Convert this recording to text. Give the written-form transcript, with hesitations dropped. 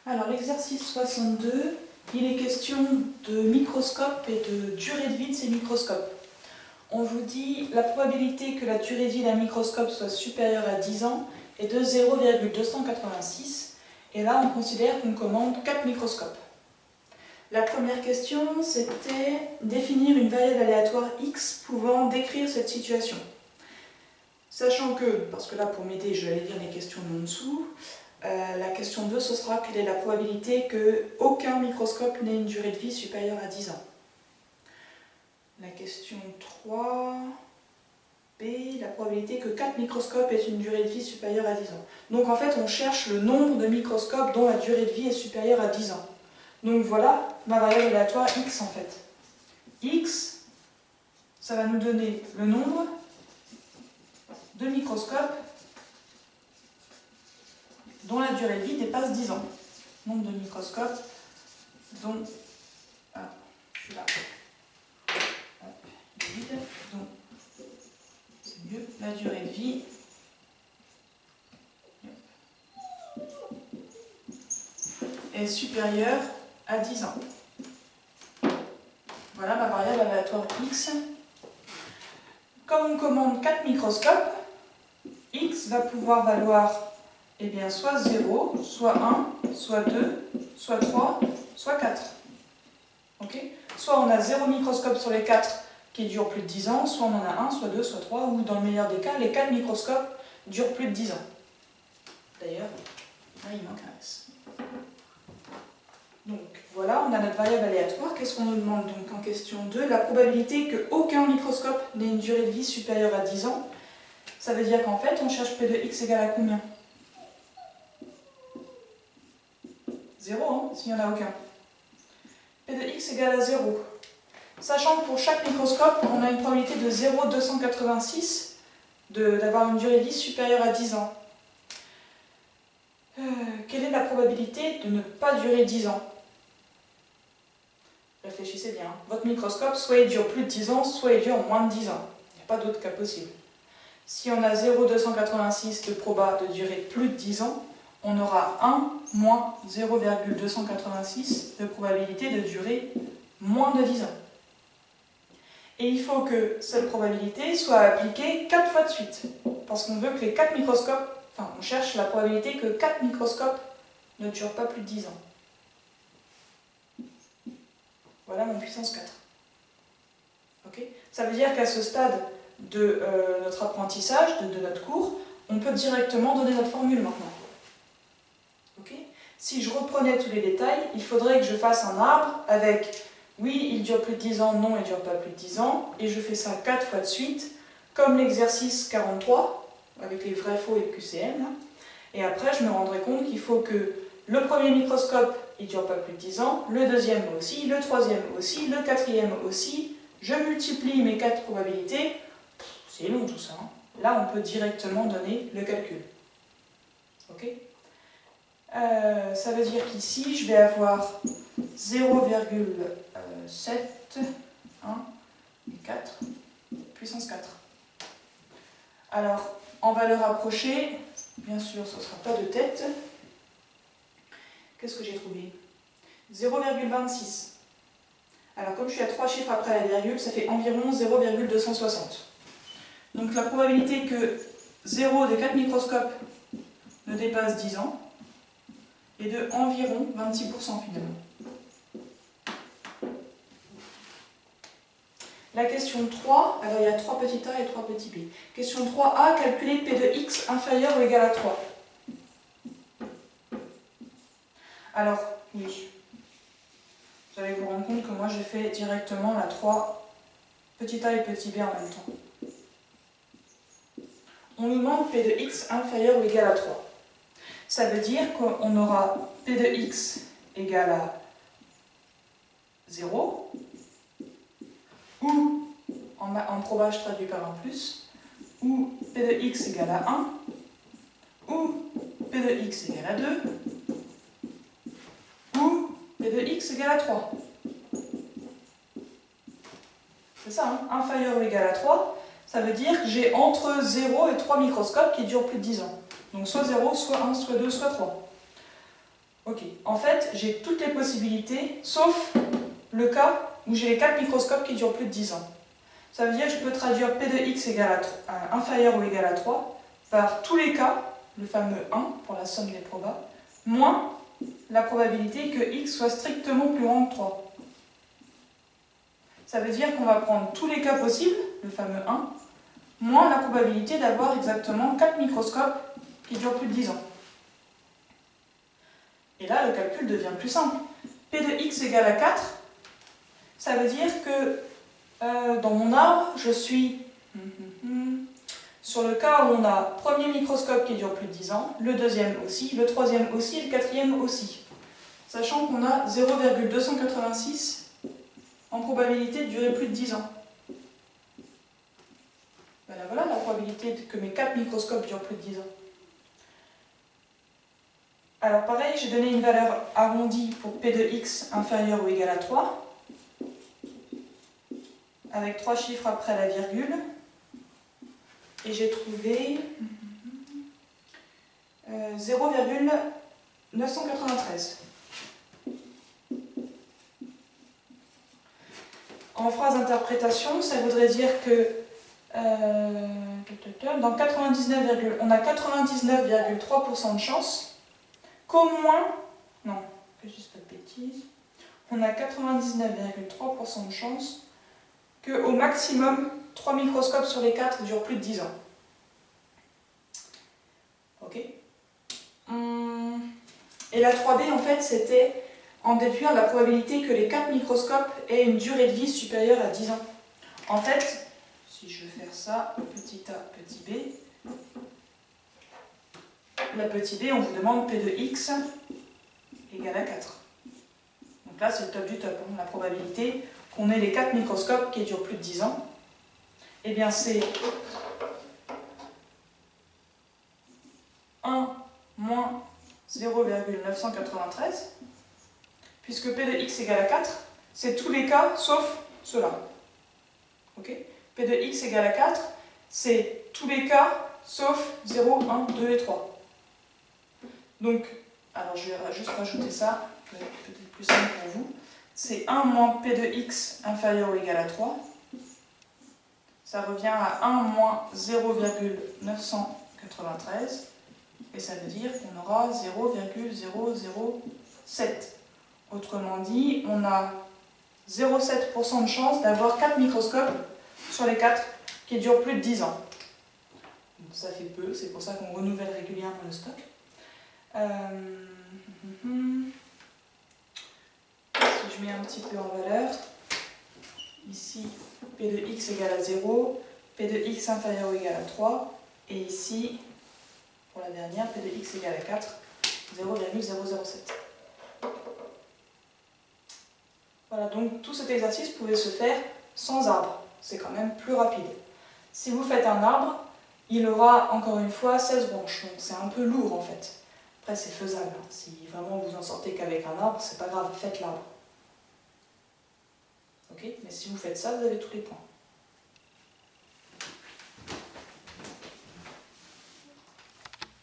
Alors l'exercice 62, il est question de microscope et de durée de vie de ces microscopes. On vous dit la probabilité que la durée de vie d'un microscope soit supérieure à 10 ans est de 0,286 et là on considère qu'on commande 4 microscopes. La première question c'était définir une variable aléatoire x pouvant décrire cette situation. Sachant que, parce que là pour m'aider je vais aller lire les questions de en dessous, la question 2 ce sera quelle est la probabilité qu'aucun microscope n'ait une durée de vie supérieure à 10 ans. La question 3, B, la probabilité que 4 microscopes aient une durée de vie supérieure à 10 ans. Donc en fait on cherche le nombre de microscopes dont la durée de vie est supérieure à 10 ans. Donc voilà ma variable aléatoire x en fait. X, ça va nous donner le nombre de microscopes dont la durée de vie dépasse 10 ans. Nombre de microscopes dont... Ah, je suis là. Donc, c'est mieux. La durée de vie est supérieure à 10 ans. Voilà ma variable aléatoire x. Comme on commande 4 microscopes, x va pouvoir valoir soit 0, soit 1, soit 2, soit 3, soit 4. Okay, soit on a 0 microscope sur les 4 qui durent plus de 10 ans, soit on en a 1, soit 2, soit 3, ou dans le meilleur des cas, les 4 microscopes durent plus de 10 ans. D'ailleurs, là il manque un S. Donc voilà, on a notre variable aléatoire. Qu'est-ce qu'on nous demande donc en question 2? La probabilité qu'aucun microscope n'ait une durée de vie supérieure à 10 ans. Ça veut dire qu'en fait, on cherche P de x égale à combien? 0, hein, s'il n'y en a aucun. P de x égale à 0. Sachant que pour chaque microscope, on a une probabilité de 0,286 d'avoir une durée de vie supérieure à 10 ans. Quelle est la probabilité de ne pas durer 10 ans? Réfléchissez bien. Votre microscope, soit il dure plus de 10 ans, soit il dure moins de 10 ans. Il n'y a pas d'autre cas possible. Si on a 0,286 de proba de durer plus de 10 ans, on aura 1 moins 0,286 de probabilité de durer moins de 10 ans. Et il faut que cette probabilité soit appliquée 4 fois de suite. Parce qu'on veut que les 4 microscopes, enfin on cherche la probabilité que 4 microscopes ne durent pas plus de 10 ans. Voilà mon puissance 4. Okay, ça veut dire qu'à ce stade de notre apprentissage, de notre cours, on peut directement donner notre formule maintenant. Okay, si je reprenais tous les détails, il faudrait que je fasse un arbre avec oui, il dure plus de 10 ans, non, il ne dure pas plus de 10 ans, et je fais ça 4 fois de suite, comme l'exercice 43, avec les vrais, faux et le QCM. Là. Et après, je me rendrai compte qu'il faut que le premier microscope, il ne dure pas plus de 10 ans, le deuxième aussi, le troisième aussi, le quatrième aussi. Je multiplie mes 4 probabilités. C'est long tout ça. Hein. Là, on peut directement donner le calcul. Ok, ça veut dire qu'ici, je vais avoir 0,7, 1 et 4, puissance 4. Alors, en valeur approchée, bien sûr, ce ne sera pas de tête. Qu'est-ce que j'ai trouvé? 0,26. Alors, comme je suis à 3 chiffres après la virgule, ça fait environ 0,260. Donc, la probabilité que 0 des 4 microscopes ne dépasse 10 ans est de environ 26% finalement. La question 3, alors il y a 3 petits a et 3 petits b. Question 3a, calculer P de x inférieur ou égal à 3. Alors, oui, vous allez vous rendre compte que moi j'ai fait directement la 3 petit a et petit b en même temps. On nous demande P de x inférieur ou égal à 3. Ça veut dire qu'on aura P de x égal à 0, ou, en proba je traduis par un plus, ou P de x égale à 1, ou P de x égale à 2, ou P de x égale à 3. C'est ça, hein, inférieur ou égal à 3, ça veut dire que j'ai entre 0 et 3 microscopes qui durent plus de 10 ans. Donc soit 0, soit 1, soit 2, soit 3. Ok, en fait, j'ai toutes les possibilités, sauf le cas où j'ai les 4 microscopes qui durent plus de 10 ans. Ça veut dire que je peux traduire P de x égale inférieur ou égal à 3 par tous les cas, le fameux 1 pour la somme des probas, moins la probabilité que x soit strictement plus grand que 3. Ça veut dire qu'on va prendre tous les cas possibles, le fameux 1, moins la probabilité d'avoir exactement 4 microscopes qui durent plus de 10 ans. Et là, le calcul devient plus simple. P de x égale à 4, ça veut dire que dans mon arbre, je suis sur le cas où on a premier microscope qui dure plus de 10 ans, le deuxième aussi, le troisième aussi et le quatrième aussi. Sachant qu'on a 0,286 en probabilité de durer plus de 10 ans. Ben là, voilà la probabilité que mes 4 microscopes durent plus de 10 ans. Alors pareil, j'ai donné une valeur arrondie pour P de x inférieur ou égal à 3, avec 3 chiffres après la virgule, et j'ai trouvé 0,993. En phrase d'interprétation, ça voudrait dire que dans 99, on a 99,3% de chance qu'au moins, non, que je dise pas de bêtises, on a 99,3% de chance qu'au maximum 3 microscopes sur les 4 durent plus de 10 ans. Ok. Et la 3B, en fait, c'était en déduire la probabilité que les 4 microscopes aient une durée de vie supérieure à 10 ans. En fait, si je veux faire ça, petit a, petit b, la petit b, on vous demande P de x égale à 4. Donc là, c'est le top du top, hein, la probabilité qu'on ait les 4 microscopes qui durent plus de 10 ans. Eh bien, c'est 1 moins 0,993, puisque P de x égale à 4, c'est tous les cas sauf ceux-là. Ok ? P de x égale à 4, c'est tous les cas sauf 0, 1, 2 et 3. Donc, alors je vais juste rajouter ça, peut-être plus simple pour vous. C'est 1 moins P de x inférieur ou égal à 3. Ça revient à 1 moins 0,993. Et ça veut dire qu'on aura 0,007. Autrement dit, on a 0,7% de chance d'avoir 4 microscopes sur les 4 qui durent plus de 10 ans. Donc ça fait peu, c'est pour ça qu'on renouvelle régulièrement le stock. Si je mets un petit peu en valeur, ici P de x égale à 0, P de x inférieur ou égal à 3, et ici, pour la dernière, P de x égale à 4, 0,007. Voilà, donc tout cet exercice pouvait se faire sans arbre. C'est quand même plus rapide. Si vous faites un arbre, il aura encore une fois 16 branches, donc c'est un peu lourd en fait. Après c'est faisable, si vraiment vous en sortez qu'avec un arbre, c'est pas grave, faites l'arbre. Ok ? Mais si vous faites ça, vous avez tous les points.